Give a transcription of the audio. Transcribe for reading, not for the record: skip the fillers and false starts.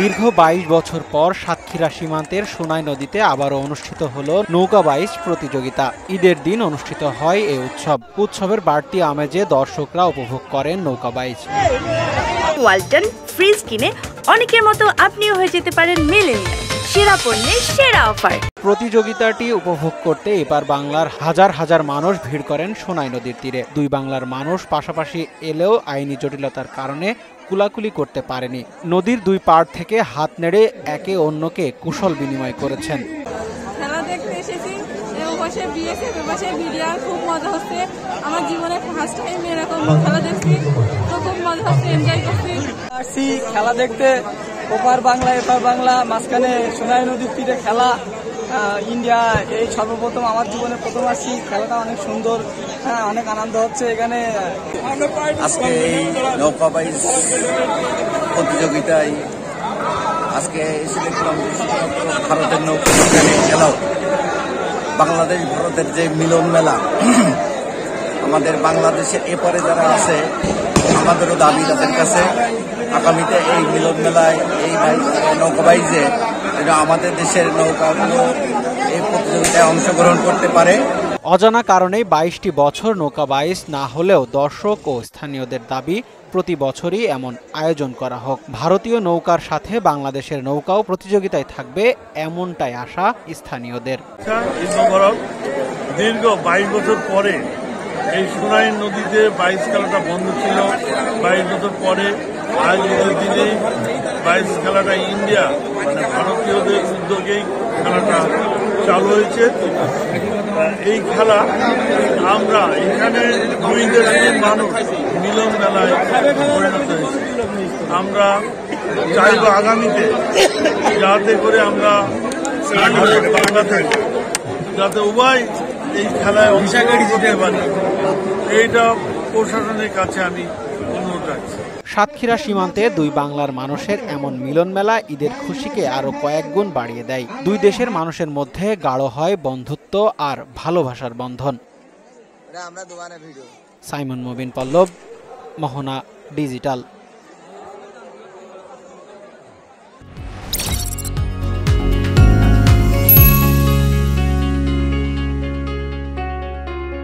দীর্ঘ ২২ বছর পর সাতক্ষীরা সীমান্তের সোনাই নদীতে আবারও অনুষ্ঠিত হলো নৌকা বাইচ প্রতিযোগিতা। ঈদের দিন অনুষ্ঠিত হয় এই উৎসবের বাড়তি আমেজে দর্শকরা উপভোগ করেন নৌকা বাইচ। ওয়ালটন ফ্রিজ কিনে অনেকের মতো আপনিও হয়ে যেতে পারেন মিলেনিয়াল, সেরা পণ্যের সেরা অফার। প্রতিযোগিতাটি উপভোগ করতে এবার বাংলার হাজার হাজার মানুষ ভিড় করেন সোনাই নদীর তীরে। দুই বাংলার মানুষ পাশাপাশি এলেও আইনি জটিলতার কারণে কুলাকুলি করতে পারেনি। নদীর দুই পাড় থেকে হাত নেড়ে একে অন্যকে কুশল বিনিময় করেছেন। খেলা দেখতে এসেছি, খুব মজা হচ্ছে। আমার জীবনে ফার্স্ট টাইম এরকম খেলা দেখছি, তো খুব মজা হচ্ছে, এনজয় করছি। খেলা দেখতে ওপার বাংলা এপার বাংলা মাঝখানে সোনাই নদীর তীরে খেলা। ইন্ডিয়া এই সর্বপ্রথম আমার জীবনে প্রথম আসছি। খেলাটা অনেক সুন্দর, অনেক আনন্দ হচ্ছে এখানে। আজকে এই নৌকা বাইচ প্রতিযোগিতায় আজকে এসে দেখলাম ভারতের নৌকা খেলাও। বাংলাদেশ ভারতের যে মিলন মেলা, আমাদের বাংলাদেশের এপারে যারা আছে আমাদেরও দাবি তাদের কাছে আগামীতে এই মিলন মেলায় এই নৌকা বাইচে আমাদের দেশের নৌকাগুলো এই প্রতিযোগিতায় অংশগ্রহণ করতে পারে। অজানা কারণেই ২২টি বছর নৌকা বাইচ না হলেও দর্শক ও স্থানীয়দের দাবি প্রতি বছরই এমন আয়োজন করা হোক। ভারতীয় নৌকার সাথে বাংলাদেশের নৌকাও প্রতিযোগিতায় থাকবে, এমনটাই আশা স্থানীয়দের। দীর্ঘ ২২ বছর পরে এই সোনাই নদীতে বাইচ খেলাটা বন্ধ ছিল। ২২ বছর পরে আজ এই দিনে বাইচ খেলাটা ইন্ডিয়া মানে ভারতীয়দের উদ্যোগেই খেলাটা চালু হয়েছে। এই খেলা আমরা এখানে দুই দেশের মানুষ মিলন মেলায় পরিণত হয়েছে। আমরা চাইব আগামীতে যাতে করে আমরা বাংলাদেশ যাতে উভয় এই খেলায় অংশগ্রহণ করতে পারি, এইটা প্রশাসনের কাছে আমি অনুরোধ রাখছি। সাতক্ষীরা সীমান্তে দুই বাংলার মানুষের এমন মিলন মেলা ঈদের খুশিকে আরো কয়েক গুণ বাড়িয়ে দেয়। দুই দেশের মানুষের মধ্যে গাঢ় হয় বন্ধুত্ব আর ভালোবাসার বন্ধন। সাইমন মুবিন পল্লব, মোহনা ডিজিটাল।